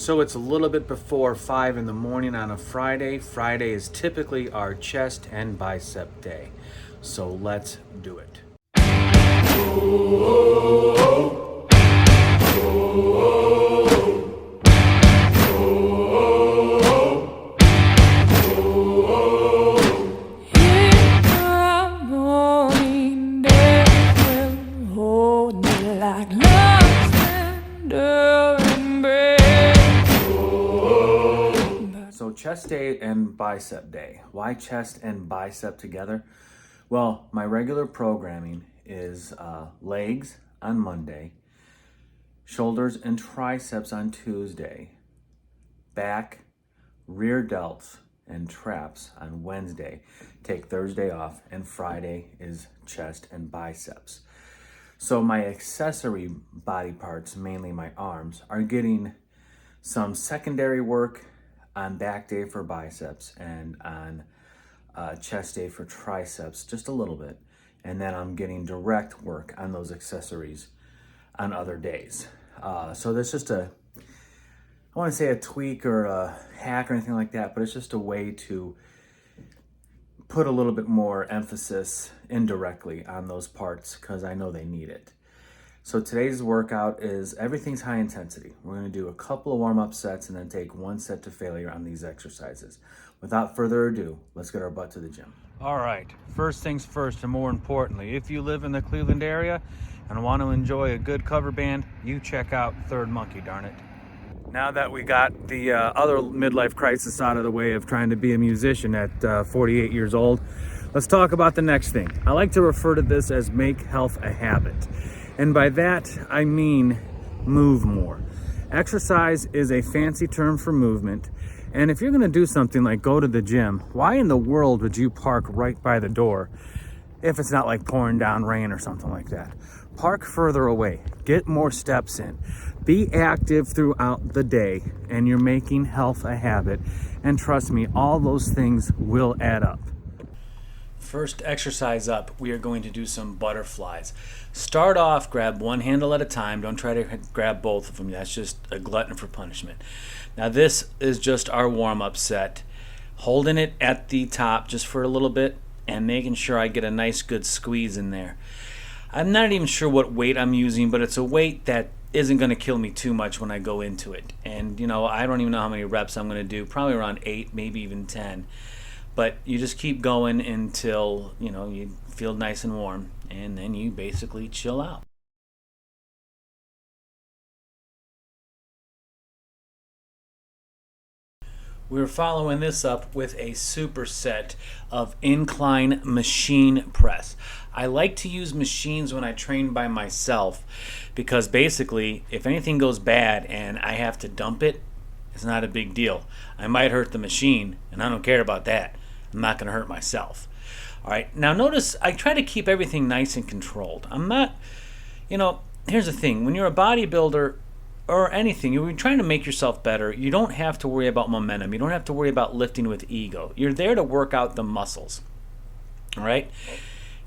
So it's a little bit before 5 in the morning on a Friday. Friday is typically our chest and bicep day. So let's do it. So chest day and bicep day. Why chest and bicep together? Well, my regular programming is legs on Monday, shoulders and triceps on Tuesday, back, rear delts, and traps on Wednesday. Take Thursday off, and Friday is chest and biceps. So my accessory body parts, mainly my arms, are getting some secondary work on back day for biceps and on chest day for triceps, just a little bit. And then I'm getting direct work on those accessories on other days. So that's just I want to say a tweak or a hack or anything like that, but it's just a way to put a little bit more emphasis indirectly on those parts because I know they need it. So today's workout is everything's high intensity. We're going to do a couple of warm-up sets and then take one set to failure on these exercises. Without further ado, let's get our butt to the gym. All right, first things first, and more importantly, if you live in the Cleveland area and want to enjoy a good cover band, you check out Third Monkey, darn it. Now that we got the other midlife crisis out of the way of trying to be a musician at 48 years old, let's talk about the next thing. I like to refer to this as make health a habit. And by that, I mean move more. Exercise is a fancy term for movement. And if you're gonna do something like go to the gym, why in the world would you park right by the door if it's not like pouring down rain or something like that? Park further away, get more steps in. Be active throughout the day, and you're making health a habit. And trust me, all those things will add up. First exercise up, we are going to do some butterflies. Start off, grab one handle at a time. Don't try to grab both of them. That's just a glutton for punishment. Now this is just our warm-up set. Holding it at the top just for a little bit and making sure I get a nice good squeeze in there. I'm not even sure what weight I'm using, but it's a weight that isn't going to kill me too much when I go into it. And you know, I don't even know how many reps I'm going to do. Probably around 8, maybe even 10. But you just keep going until, you know, you feel nice and warm, and then you basically chill out. We're following this up with a superset of incline machine press. I like to use machines when I train by myself because basically if anything goes bad and I have to dump it, it's not a big deal. I might hurt the machine, and I don't care about that. I'm not going to hurt myself. All right, now notice I try to keep everything nice and controlled. I'm not, you know, here's the thing. When you're a bodybuilder or anything, you're trying to make yourself better, you don't have to worry about momentum. You don't have to worry about lifting with ego. You're there to work out the muscles. All right?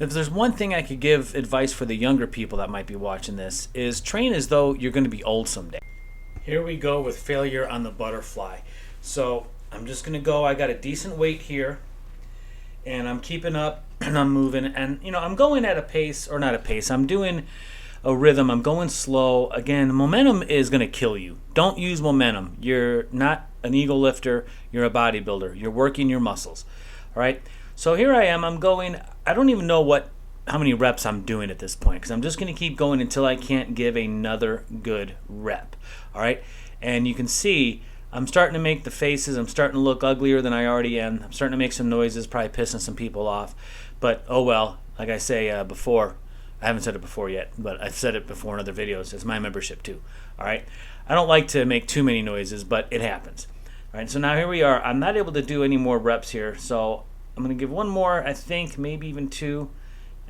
If there's one thing I could give advice for the younger people that might be watching this is train as though you're going to be old someday. Here we go with failure on the butterfly. So I'm just going to go, I got a decent weight here, and I'm keeping up, and I'm moving, and you know, I'm going at a pace, or not a pace, I'm doing a rhythm, I'm going slow. Again, momentum is going to kill you. Don't use momentum. You're not an ego lifter, you're a bodybuilder. You're working your muscles. All right, so here I am, I'm going, I don't even know how many reps I'm doing at this point, because I'm just going to keep going until I can't give another good rep. All right, and you can see I'm starting to make the faces. I'm starting to look uglier than I already am. I'm starting to make some noises, probably pissing some people off. But oh well, like I say before, I haven't said it before yet, but I've said it before in other videos. It's my membership too. All right, I don't like to make too many noises, but it happens. All right, so now here we are. I'm not able to do any more reps here, so I'm going to give one more, I think, maybe even 2.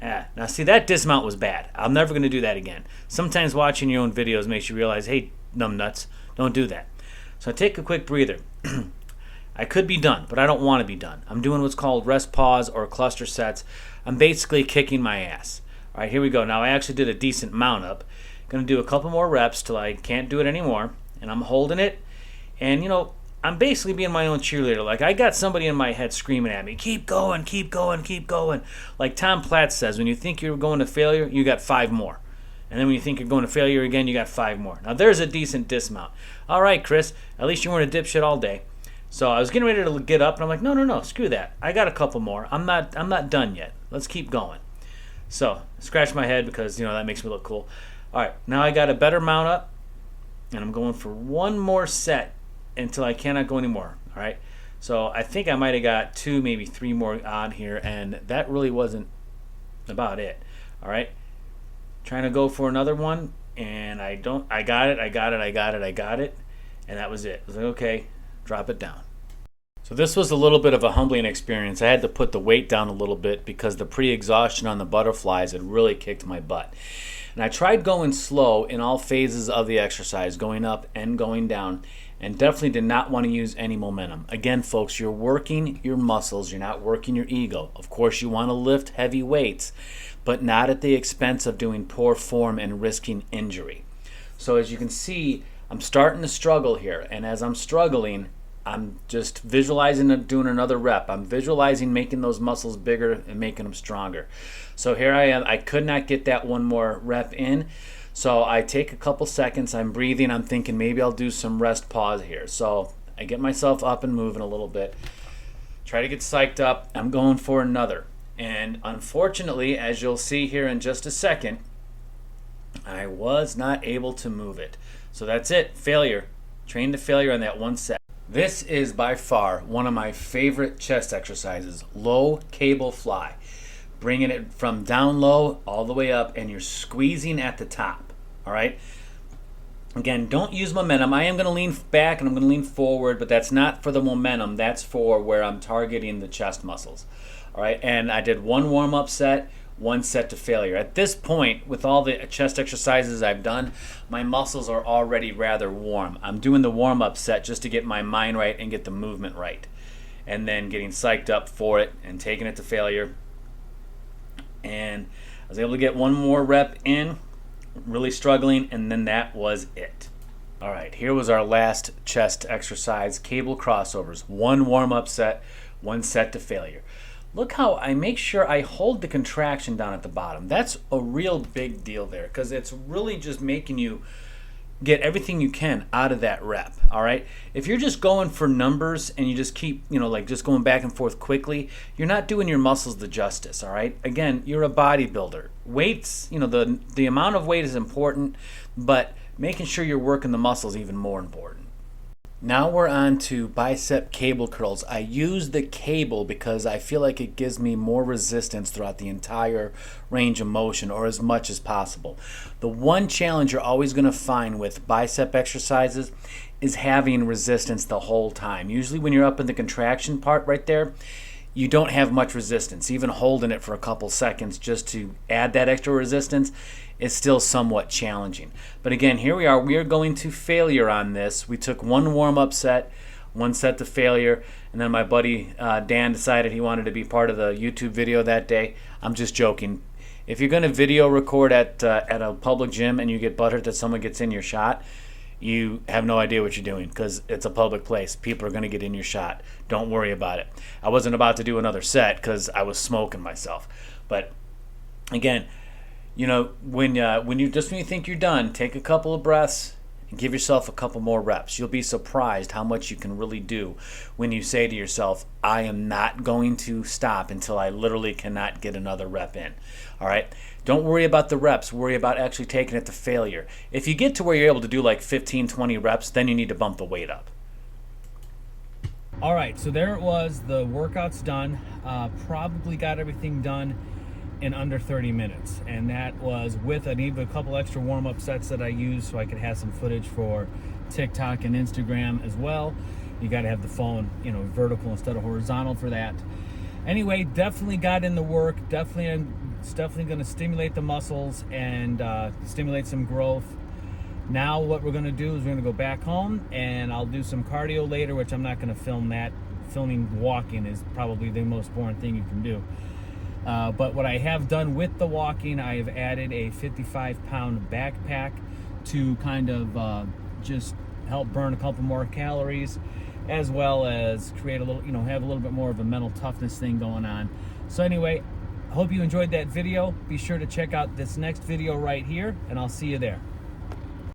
Now see, that dismount was bad. I'm never going to do that again. Sometimes watching your own videos makes you realize, hey, numbnuts, don't do that. So I take a quick breather. I could be done, but I don't want to be done. I'm doing what's called rest pause or cluster sets. I'm basically kicking my ass. All right, here we go. Now I actually did a decent mount up. Going to do a couple more reps till I can't do it anymore, and I'm holding it. And, I'm basically being my own cheerleader. Like, I got somebody in my head screaming at me, keep going, keep going, keep going. Like Tom Platz says, when you think you're going to failure, you got 5 more. And then when you think you're going to failure again, you got 5 more. Now, there's a decent dismount. All right, Chris, at least you weren't a dipshit all day. So I was getting ready to get up, and I'm like, no, screw that. I got a couple more. I'm not done yet. Let's keep going. So I scratch my head because, that makes me look cool. All right, now I got a better mount up, and I'm going for one more set until I cannot go anymore. All right, so I think I might have got 2, maybe 3 more on here, and that really wasn't about it. All right, trying to go for another one, and I got it, and that was it. I was like, okay, drop it down. So this was a little bit of a humbling experience. I had to put the weight down a little bit because the pre-exhaustion on the butterflies had really kicked my butt. And I tried going slow in all phases of the exercise, going up and going down, and definitely did not want to use any momentum. Again, folks, you're working your muscles, you're not working your ego. Of course, you want to lift heavy weights, but not at the expense of doing poor form and risking injury. So as you can see, I'm starting to struggle here, and as I'm struggling, I'm just visualizing doing another rep. I'm visualizing making those muscles bigger and making them stronger. So here I am. I could not get that one more rep in. So I take a couple seconds. I'm breathing. I'm thinking maybe I'll do some rest pause here. So I get myself up and moving a little bit. Try to get psyched up. I'm going for another. And unfortunately, as you'll see here in just a second, I was not able to move it. So that's it. Failure. Train to failure on that one set. This is by far one of my favorite chest exercises, low cable fly. Bringing it from down low all the way up, and you're squeezing at the top, all right? Again, don't use momentum. I am going to lean back and I'm going to lean forward, but that's not for the momentum. That's for where I'm targeting the chest muscles, all right? And I did one warm-up set, one set to failure. At this point, with all the chest exercises I've done, my muscles are already rather warm. I'm doing the warm-up set just to get my mind right and get the movement right, and then getting psyched up for it and taking it to failure. And I was able to get one more rep in, really struggling, and then that was it. All right, here was our last chest exercise, cable crossovers. One warm-up set, one set to failure. Look how I make sure I hold the contraction down at the bottom. That's a real big deal there because it's really just making you get everything you can out of that rep, all right? If you're just going for numbers and you just keep, like just going back and forth quickly, you're not doing your muscles the justice, all right? Again, you're a bodybuilder. Weights, the amount of weight is important, but making sure you're working the muscles even more important. Now we're on to bicep cable curls. I use the cable because I feel like it gives me more resistance throughout the entire range of motion, or as much as possible. The one challenge you're always going to find with bicep exercises is having resistance the whole time. Usually when you're up in the contraction part right there, you don't have much resistance. Even holding it for a couple seconds just to add that extra resistance is still somewhat challenging. But again, here we are. We are going to failure on this. We took one warm-up set, one set to failure, and then my buddy Dan decided he wanted to be part of the YouTube video that day. I'm just joking. If you're going to video record at a public gym and you get butthurt that someone gets in your shot, you have no idea what you're doing because it's a public place. People are going to get in your shot. Don't worry about it. I wasn't about to do another set because I was smoking myself. But again, when you think you're done, take a couple of breaths and give yourself a couple more reps. You'll be surprised how much you can really do when you say to yourself, I am not going to stop until I literally cannot get another rep in. All right? Don't worry about the reps. Worry about actually taking it to failure. If you get to where you're able to do like 15, 20 reps, then you need to bump the weight up. All right, so there it was. The workout's done. Probably got everything done in under 30 minutes, and that was with even a couple extra warm-up sets that I used so I could have some footage for TikTok and Instagram as well. You got to have the phone, vertical instead of horizontal for that. Anyway, definitely got in the work. It's definitely going to stimulate the muscles and stimulate some growth. Now what we're going to do is we're going to go back home, and I'll do some cardio later, which I'm not going to film that. Filming walking is probably the most boring thing you can do. But what I have done with the walking, I have added a 55-pound backpack to kind of just help burn a couple more calories, as well as create a little, have a little bit more of a mental toughness thing going on. So anyway, hope you enjoyed that video. Be sure to check out this next video right here, and I'll see you there.